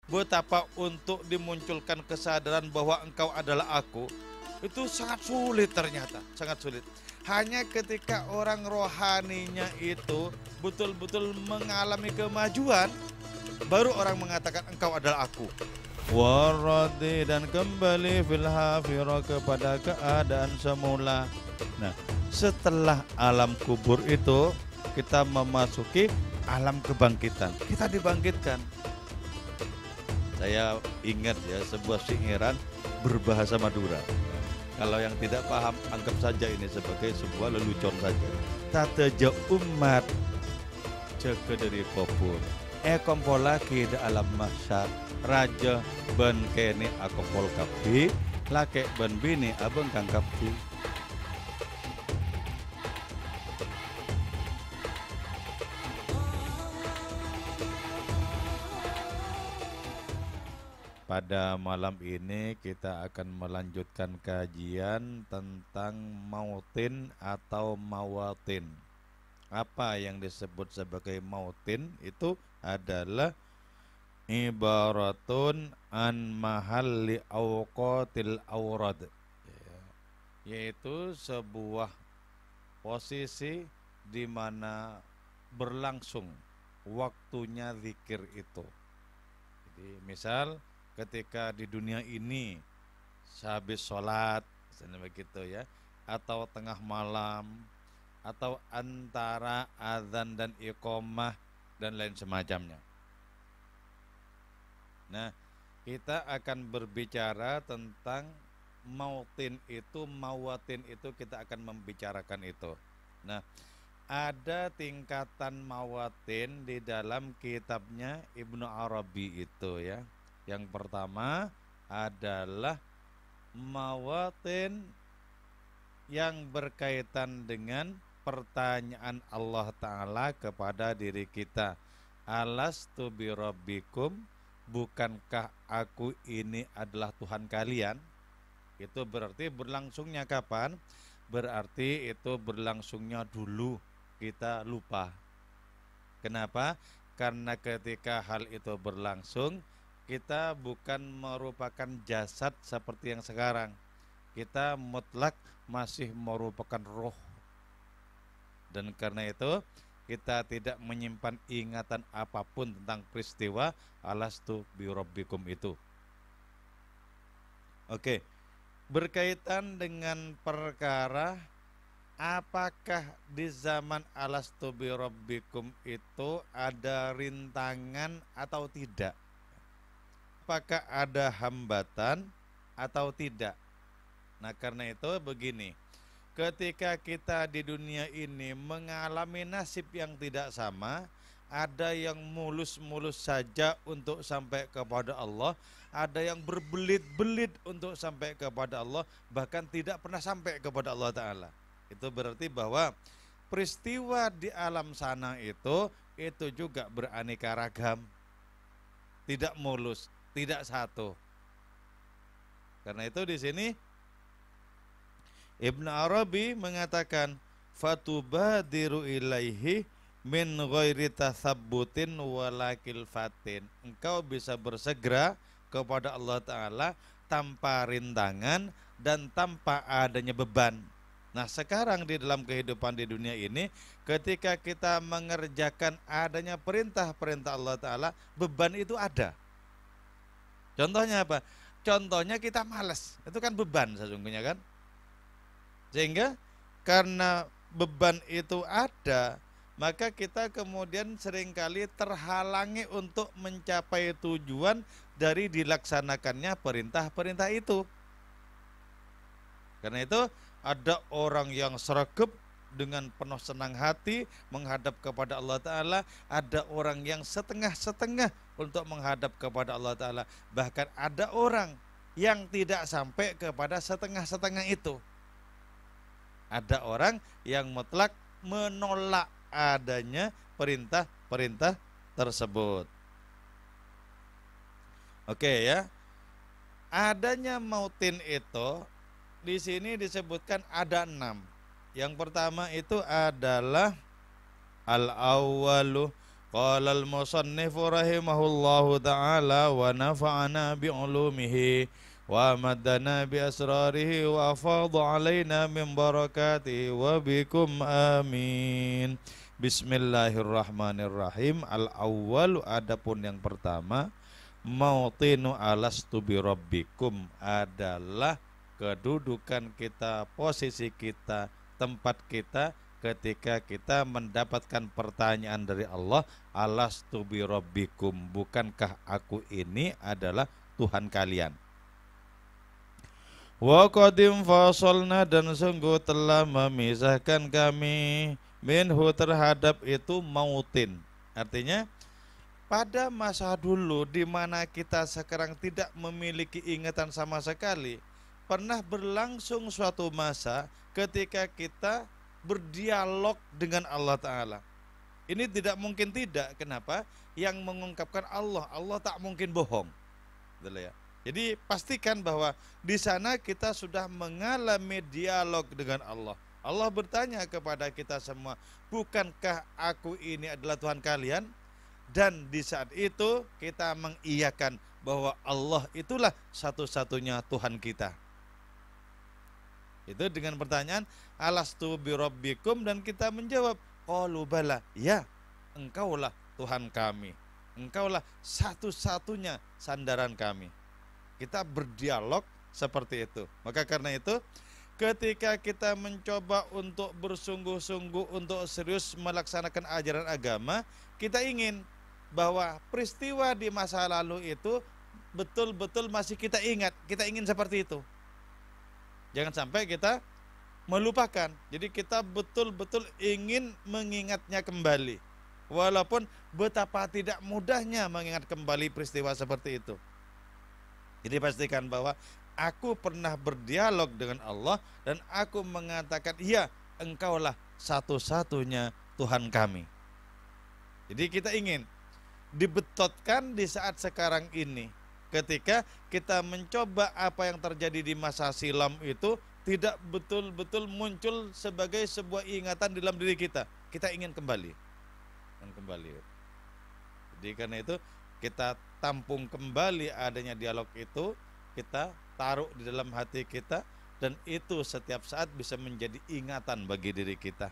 betapa untuk dimunculkan kesadaran bahwa engkau adalah aku, itu sangat sulit ternyata, sangat sulit. Hanya ketika orang rohaninya itu betul-betul mengalami kemajuan, baru orang mengatakan engkau adalah aku. Waradi, dan kembali fil hafira, kepada keadaan semula. Nah, setelah alam kubur itu kita memasuki alam kebangkitan. Kita dibangkitkan. Saya ingat ya sebuah singiran berbahasa Madura. Kalau yang tidak paham, anggap saja ini sebagai sebuah lelucon saja. Tateja umat jaga dari kubur, kompol lagi di alam mahsyar, raja ben kene akompol kabeh, lake ben bini abeng kang kabeh. Pada malam ini kita akan melanjutkan kajian tentang mautin atau mawatin. Apa yang disebut sebagai mautin itu adalah ibaratun an mahalli awqatil awrad, yaitu sebuah posisi di mana berlangsung waktunya zikir itu. Jadi misal ketika di dunia ini sehabis sholat, misalnya begitu ya, atau tengah malam, atau antara azan dan iqamah dan lain semacamnya. Nah, kita akan berbicara tentang mautin itu, mawatin itu, kita akan membicarakan itu. Nah, ada tingkatan mawatin di dalam kitabnya Ibnu Arabi itu ya. Yang pertama adalah mawatin yang berkaitan dengan pertanyaan Allah Ta'ala kepada diri kita. Alastu birabbikum, bukankah aku ini adalah Tuhan kalian? Itu berarti berlangsungnya kapan? Berarti itu berlangsungnya dulu kita lupa. Kenapa? Karena ketika hal itu berlangsung, kita bukan merupakan jasad seperti yang sekarang. Kita mutlak masih merupakan roh. Dan karena itu kita tidak menyimpan ingatan apapun tentang peristiwa alastu birabbikum itu. Oke, berkaitan dengan perkara apakah di zaman alastu birabbikum itu ada rintangan atau tidak? Apakah ada hambatan atau tidak? Nah, karena itu begini, ketika kita di dunia ini mengalami nasib yang tidak sama, ada yang mulus-mulus saja untuk sampai kepada Allah, ada yang berbelit-belit untuk sampai kepada Allah, bahkan tidak pernah sampai kepada Allah Ta'ala. Itu berarti bahwa peristiwa di alam sana itu juga beraneka ragam, tidak mulus, tidak satu. Karena itu di sini Ibnu Arabi mengatakan fatubadiru ilaihi min ghairi tasabbutin walakil fatin. Engkau bisa bersegera kepada Allah Ta'ala tanpa rintangan dan tanpa adanya beban. Nah, sekarang di dalam kehidupan di dunia ini, ketika kita mengerjakan adanya perintah-perintah Allah Ta'ala, beban itu ada. Contohnya apa? Contohnya kita malas, itu kan beban sesungguhnya kan. Sehingga karena beban itu ada, maka kita kemudian seringkali terhalangi untuk mencapai tujuan dari dilaksanakannya perintah-perintah itu. Karena itu ada orang yang sregep dengan penuh senang hati menghadap kepada Allah Ta'ala, ada orang yang setengah-setengah untuk menghadap kepada Allah Ta'ala, bahkan ada orang yang tidak sampai kepada setengah-setengah itu. Ada orang yang mutlak menolak adanya perintah-perintah tersebut. Oke ya. Adanya mautin itu di sini disebutkan ada 6. Yang pertama itu adalah al-awwalu Qala al-musannifu rahimahullahu ta'ala wa nafa'ana bi'ulumihi wa maddana bi asrarihi wa afadha alaina min barakatihi wa bikum amin. Bismillahirrahmanirrahim. Al-awwal, adapun yang pertama, mautinu alastu bi rabbikum adalah kedudukan kita, posisi kita, tempat kita ketika kita mendapatkan pertanyaan dari Allah, alastu bi rabbikum, bukankah aku ini adalah Tuhan kalian. Wa qadim fasolna, dan sungguh telah memisahkan kami minhu terhadap itu mautin. Artinya pada masa dulu di mana kita sekarang tidak memiliki ingatan sama sekali, pernah berlangsung suatu masa ketika kita berdialog dengan Allah Ta'ala. Ini tidak mungkin tidak. Kenapa? Yang mengungkapkan Allah, Allah tak mungkin bohong. Jadi pastikan bahwa di sana kita sudah mengalami dialog dengan Allah. Allah bertanya kepada kita semua, bukankah aku ini adalah Tuhan kalian? Dan di saat itu kita mengiyakan bahwa Allah itulah satu-satunya Tuhan kita. Itu dengan pertanyaan alastu birabbikum, dan kita menjawab qalu bala, ya engkaulah Tuhan kami, engkaulah satu-satunya sandaran kami. Kita berdialog seperti itu. Maka karena itu ketika kita mencoba untuk bersungguh-sungguh untuk serius melaksanakan ajaran agama, kita ingin bahwa peristiwa di masa lalu itu betul-betul masih kita ingat, kita ingin seperti itu. Jangan sampai kita melupakan. Jadi kita betul-betul ingin mengingatnya kembali. Walaupun betapa tidak mudahnya mengingat kembali peristiwa seperti itu. Jadi pastikan bahwa aku pernah berdialog dengan Allah dan aku mengatakan, ya engkaulah satu-satunya Tuhan kami. Jadi kita ingin dibetotkan di saat sekarang ini. Ketika kita mencoba apa yang terjadi di masa silam itu tidak betul-betul muncul sebagai sebuah ingatan di dalam diri kita. Kita ingin kembali. Jadi karena itu kita tampung kembali adanya dialog itu, kita taruh di dalam hati kita, dan itu setiap saat bisa menjadi ingatan bagi diri kita.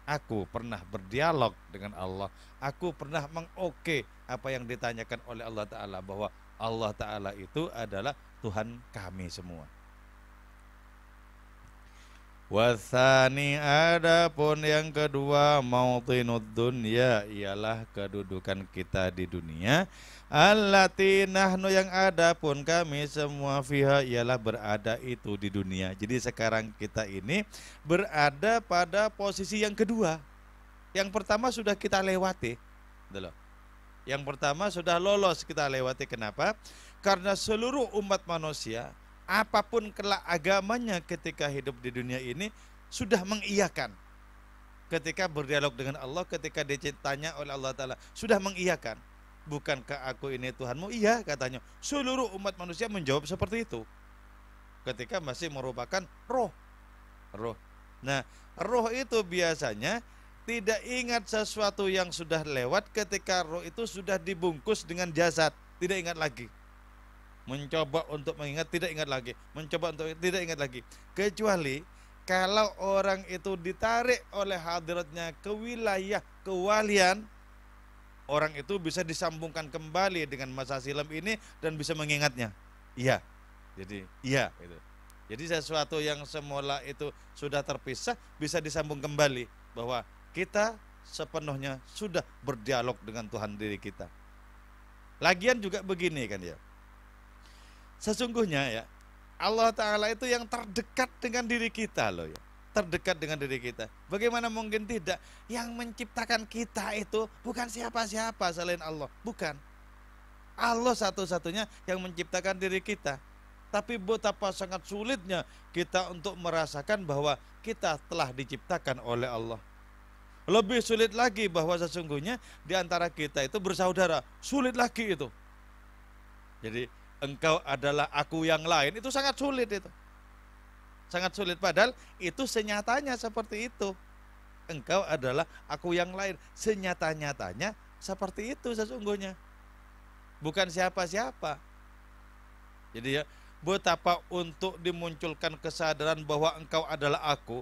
Aku pernah berdialog dengan Allah. Aku pernah mengoke apa yang ditanyakan oleh Allah Ta'ala, bahwa Allah Ta'ala itu adalah Tuhan kami semua. Wathani, adapun yang kedua, mautinud dunya, ialah kedudukan kita di dunia. Allati nahnu, yang adapun kami semua, fiha, ialah berada itu di dunia. Jadi sekarang kita ini berada pada posisi yang kedua. Yang pertama sudah kita lewati. Yang pertama sudah lolos kita lewati. Kenapa? Karena seluruh umat manusia, apapun kelak agamanya ketika hidup di dunia ini, sudah mengiyakan. Ketika berdialog dengan Allah, ketika ditanya oleh Allah Ta'ala, sudah mengiyakan. Bukankah aku ini Tuhanmu? Iya, katanya. Seluruh umat manusia menjawab seperti itu. Ketika masih merupakan roh. Nah, roh itu biasanya tidak ingat sesuatu yang sudah lewat ketika roh itu sudah dibungkus dengan jasad, tidak ingat lagi. Mencoba untuk mengingat, tidak ingat lagi. Mencoba untuk tidak ingat lagi. Kecuali kalau orang itu ditarik oleh hadiratnya ke wilayah kewalian, orang itu bisa disambungkan kembali dengan masa silam ini dan bisa mengingatnya. Iya. Jadi iya gitu. Jadi sesuatu yang semula itu sudah terpisah bisa disambung kembali, bahwa kita sepenuhnya sudah berdialog dengan Tuhan diri kita. Lagian juga begini kan ya. Sesungguhnya ya, Allah Ta'ala itu yang terdekat dengan diri kita loh ya. Terdekat dengan diri kita. Bagaimana mungkin tidak? Yang menciptakan kita itu bukan siapa-siapa selain Allah. Bukan. Allah satu-satunya yang menciptakan diri kita. Tapi betapa sangat sulitnya kita untuk merasakan bahwa kita telah diciptakan oleh Allah. Lebih sulit lagi bahwa sesungguhnya di antara kita itu bersaudara. Sulit lagi itu. Jadi engkau adalah aku yang lain, itu sangat sulit itu. Sangat sulit, padahal itu senyatanya seperti itu. Engkau adalah aku yang lain. Senyata-nyatanya seperti itu sesungguhnya. Bukan siapa-siapa. Jadi ya, betapa untuk dimunculkan kesadaran bahwa engkau adalah aku,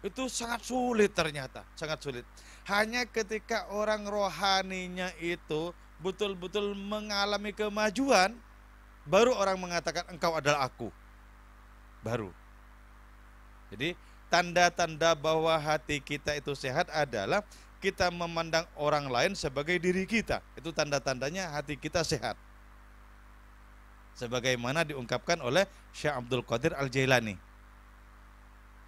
itu sangat sulit ternyata, sangat sulit. Hanya ketika orang rohaninya itu betul-betul mengalami kemajuan, baru orang mengatakan engkau adalah aku. Baru. Jadi tanda-tanda bahwa hati kita itu sehat adalah kita memandang orang lain sebagai diri kita. Itu tanda-tandanya hati kita sehat. Sebagaimana diungkapkan oleh Syekh Abdul Qadir Al-Jailani.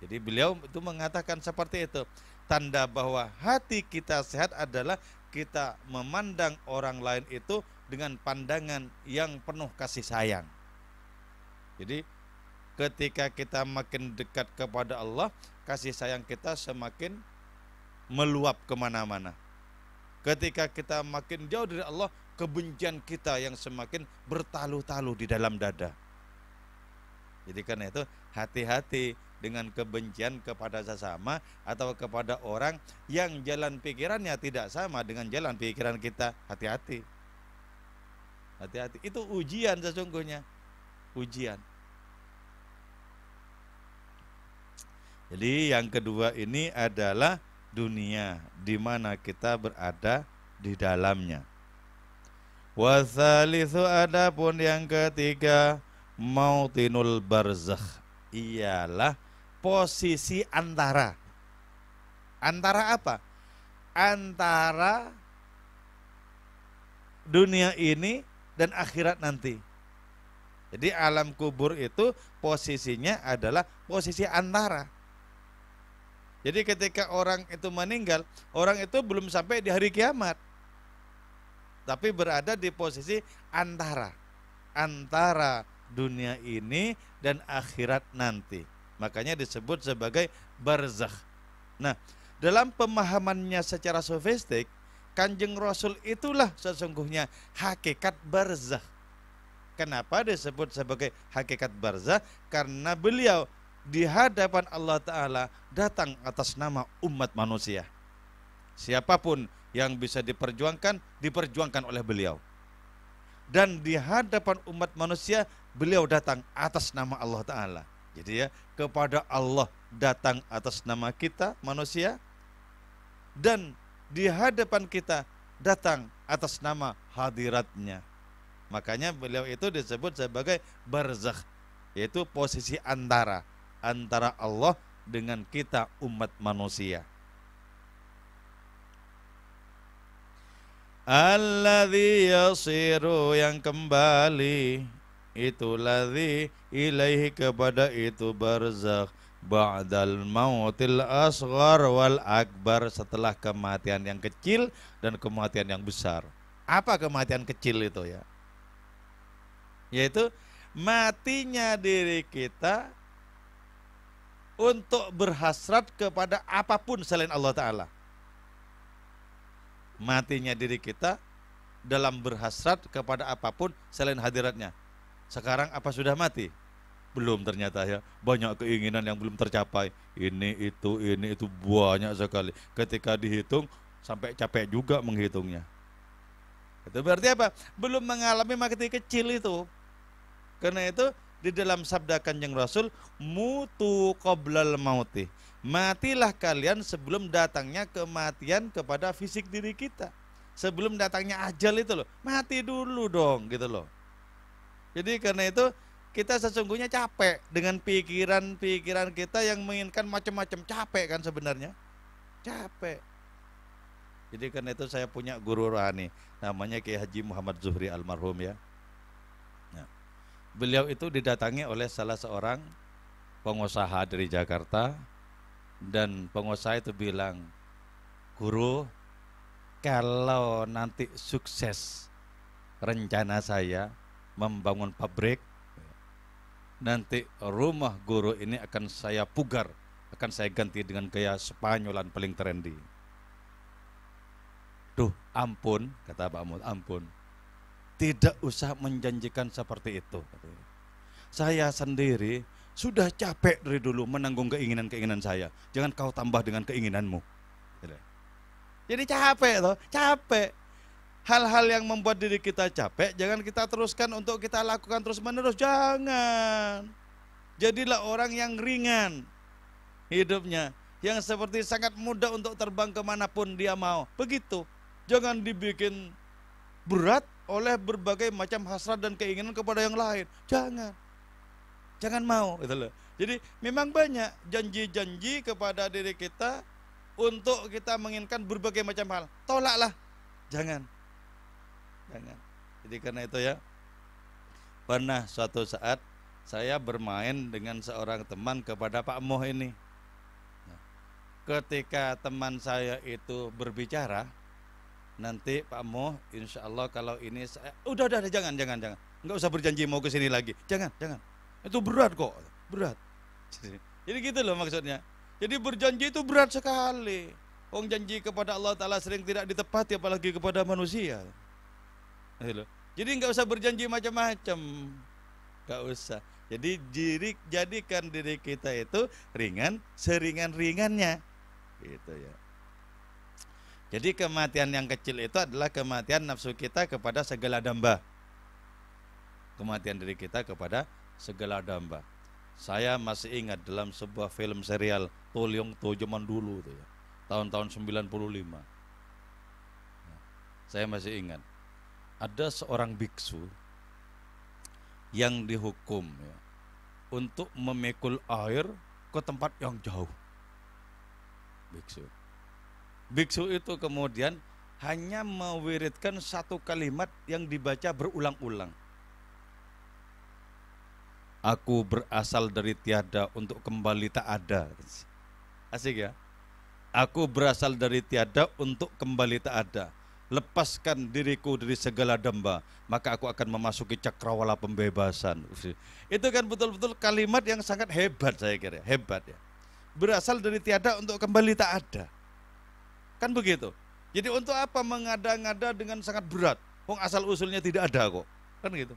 Jadi beliau itu mengatakan seperti itu. Tanda bahwa hati kita sehat adalah kita memandang orang lain itu dengan pandangan yang penuh kasih sayang. Jadi ketika kita makin dekat kepada Allah, kasih sayang kita semakin meluap kemana-mana. Ketika kita makin jauh dari Allah, kebencian kita yang semakin bertalu-talu di dalam dada. Jadi karena itu hati-hati dengan kebencian kepada sesama atau kepada orang yang jalan pikirannya tidak sama dengan jalan pikiran kita. Hati-hati. Hati-hati. Itu ujian sesungguhnya. Ujian. Jadi yang kedua ini adalah dunia di mana kita berada di dalamnya. Wasalitsu, adapun yang ketiga, mautinul barzakh, ialah posisi antara. Antara apa? Antara dunia ini dan akhirat nanti. Jadi alam kubur itu posisinya adalah posisi antara. Jadi ketika orang itu meninggal, orang itu belum sampai di hari kiamat, tapi berada di posisi antara dunia ini dan akhirat nanti. Makanya disebut sebagai barzakh. Nah, dalam pemahamannya secara sofistik, Kanjeng Rasul itulah sesungguhnya hakikat barzakh. Kenapa disebut sebagai hakikat barzakh? Karena beliau di hadapan Allah Ta'ala datang atas nama umat manusia. Siapapun yang bisa diperjuangkan oleh beliau. Dan di hadapan umat manusia beliau datang atas nama Allah Ta'ala. Jadi ya, kepada Allah datang atas nama kita manusia, dan di hadapan kita datang atas nama hadiratnya. Makanya beliau itu disebut sebagai barzakh, yaitu posisi antara Allah dengan kita umat manusia. Alladzi yasiru, yang kembali, itu ladzi ilaihi, kepada itu barzakh, ba'dal mautil asghar wal akbar, setelah kematian yang kecil dan kematian yang besar. Apa kematian kecil itu ya? Yaitu matinya diri kita untuk berhasrat kepada apapun selain Allah Ta'ala. Matinya diri kita dalam berhasrat kepada apapun selain hadiratnya. Sekarang apa sudah mati? Belum ternyata ya. Banyak keinginan yang belum tercapai. Ini itu banyak sekali. Ketika dihitung sampai capek juga menghitungnya. Itu berarti apa? Belum mengalami mati kecil itu. Karena itu di dalam sabda Kanjeng Rasul, mutu qoblal mauti, matilah kalian sebelum datangnya kematian kepada fisik diri kita. Sebelum datangnya ajal itu loh, mati dulu dong gitu loh. Jadi karena itu kita sesungguhnya capek dengan pikiran-pikiran kita yang menginginkan macam-macam. Capek kan sebenarnya, capek. Jadi karena itu saya punya guru rohani, namanya Kiai Haji Muhammad Zuhri almarhum ya. Beliau itu didatangi oleh salah seorang pengusaha dari Jakarta, dan pengusaha itu bilang, guru, kalau nanti sukses rencana saya membangun pabrik, nanti rumah guru ini akan saya pugar, akan saya ganti dengan gaya Spanyolan paling trendy. Duh, ampun, kata Pak Mul, ampun. Tidak usah menjanjikan seperti itu. Saya sendiri sudah capek dari dulu menanggung keinginan-keinginan saya. Jangan kau tambah dengan keinginanmu. Jadi capek loh, capek. hal-hal yang membuat diri kita capek jangan kita teruskan untuk kita lakukan terus-menerus, jangan. Jadilah orang yang ringan hidupnya, yang seperti sangat mudah untuk terbang kemanapun dia mau. Begitu, jangan dibikin berat oleh berbagai macam hasrat dan keinginan kepada yang lain. Jangan mau gitu loh. Jadi memang banyak janji-janji kepada diri kita untuk kita menginginkan berbagai macam hal. Tolaklah, jangan. Jadi karena itu ya, pernah suatu saat saya bermain dengan seorang teman kepada Pak Moh ini. Ketika teman saya itu berbicara, nanti Pak Moh, insya Allah kalau ini saya, udah jangan, nggak usah berjanji mau kesini lagi, jangan, itu berat kok, berat. Jadi gitu loh maksudnya. Jadi berjanji itu berat sekali. Wong janji kepada Allah Ta'ala sering tidak ditepati, apalagi kepada manusia. Jadi nggak usah berjanji macam-macam, nggak usah. Jadi jadikan diri kita itu ringan, seringan-ringannya, gitu ya. Jadi kematian yang kecil itu adalah kematian nafsu kita kepada segala damba. Kematian diri kita kepada segala damba. Saya masih ingat dalam sebuah film serial Tolyong To zaman dulu tuh ya, tahun-tahun 95. Saya masih ingat ada seorang biksu yang dihukum ya, untuk memikul air ke tempat yang jauh. Biksu itu kemudian hanya mewiridkan satu kalimat yang dibaca berulang-ulang. Aku berasal dari tiada untuk kembali tak ada. Asik ya. Aku berasal dari tiada untuk kembali tak ada. Lepaskan diriku dari segala damba, maka aku akan memasuki cakrawala pembebasan. Itu kan betul-betul kalimat yang sangat hebat, saya kira. Hebat ya. Berasal dari tiada untuk kembali tak ada. Kan begitu. Jadi untuk apa mengada-ngada dengan sangat berat? Wong asal usulnya tidak ada kok. Kan gitu.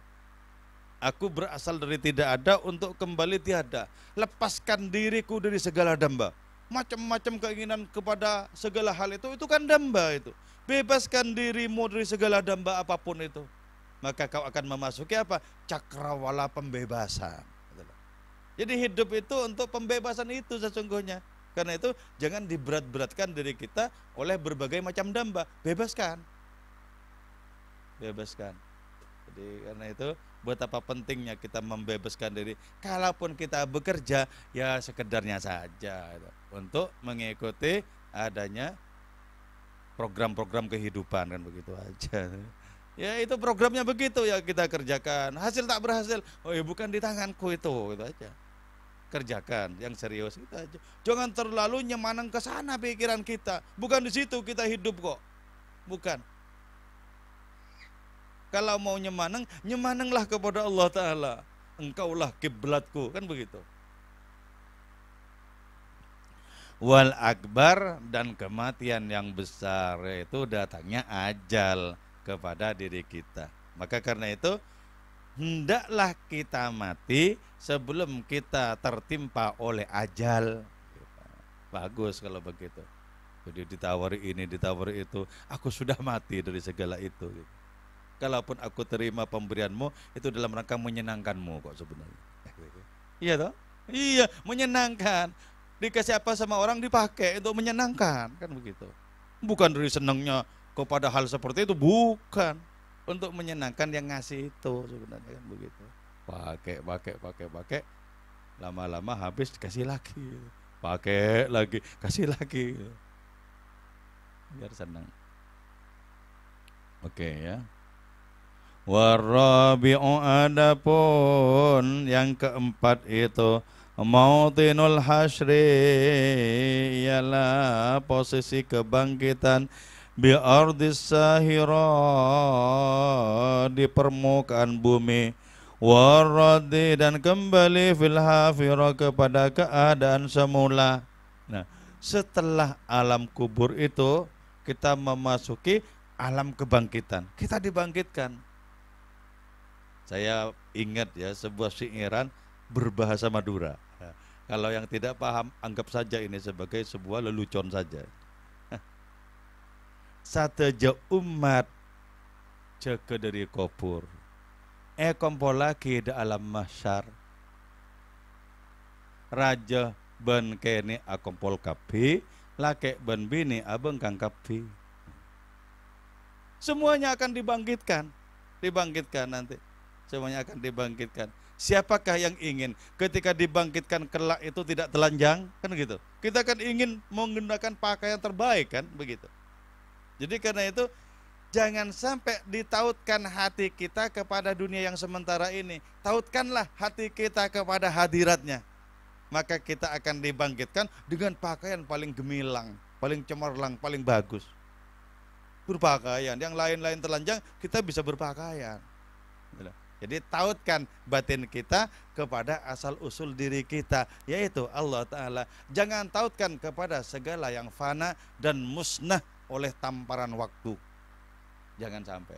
Aku berasal dari tidak ada untuk kembali tiada. Lepaskan diriku dari segala damba. Macam-macam keinginan kepada segala hal itu kan damba itu. Bebaskan dirimu dari segala damba apapun itu, maka kau akan memasuki apa? Cakrawala pembebasan. Jadi hidup itu untuk pembebasan itu sesungguhnya. Karena itu jangan diberat-beratkan diri kita oleh berbagai macam damba. Bebaskan. Jadi karena itu betapa pentingnya kita membebaskan diri. Kalaupun kita bekerja ya sekedarnya saja untuk mengikuti adanya program-program kehidupan, kan begitu aja. Ya itu programnya begitu ya, kita kerjakan. Hasil tak berhasil, oh ya bukan di tanganku itu, gitu aja. Kerjakan yang serius itu aja. Jangan terlalu nyemaneng ke sana pikiran kita. Bukan di situ kita hidup kok. Bukan. Kalau mau nyemanenglah kepada Allah Ta'ala. Engkaulah kiblatku, kan begitu. Wal akbar, dan kematian yang besar itu datangnya ajal kepada diri kita. Maka karena itu hendaklah kita mati sebelum kita tertimpa oleh ajal. Bagus kalau begitu. Jadi ditawari ini, ditawari itu, aku sudah mati dari segala itu. Kalaupun aku terima pemberianmu, itu dalam rangka menyenangkanmu kok sebenarnya. Iya toh? Iya, menyenangkan. Dikasih apa sama orang dipakai untuk menyenangkan, kan begitu. Bukan dari senangnya kepada hal seperti itu, bukan. Untuk menyenangkan yang ngasih itu sebenarnya, kan begitu. Pakai. Lama-lama habis dikasih lagi. Pakai lagi, kasih lagi. Biar senang. Oke ya. Warabi'u, adapun yang keempat itu mautinul hasyri, ialah posisi kebangkitan bi ardis sahira, di permukaan bumi, waradi, dan kembali fil hafira, kepada keadaan semula. Nah, setelah alam kubur itu kita memasuki alam kebangkitan. Kita dibangkitkan. Saya ingat ya sebuah syairan berbahasa Madura. Kalau yang tidak paham, anggap saja ini sebagai sebuah lelucon saja. Sateja umat jaga dari kubur. Kompol lagi di alam mahsyar. Raja ben kene akompol kabeh, laki ben bini abeng kang kabeh. Semuanya akan dibangkitkan. Dibangkitkan nanti. Semuanya akan dibangkitkan. Siapakah yang ingin ketika dibangkitkan kelak itu tidak telanjang? Kan gitu. Kita kan ingin menggunakan pakaian terbaik kan begitu. Jadi karena itu jangan sampai ditautkan hati kita kepada dunia yang sementara ini. Tautkanlah hati kita kepada hadiratnya. Maka kita akan dibangkitkan dengan pakaian paling gemilang, paling cemerlang, paling bagus. Berpakaian, yang lain-lain telanjang, kita bisa berpakaian. Jadi tautkan batin kita kepada asal usul diri kita, yaitu Allah Ta'ala. Jangan tautkan kepada segala yang fana dan musnah oleh tamparan waktu. Jangan sampai.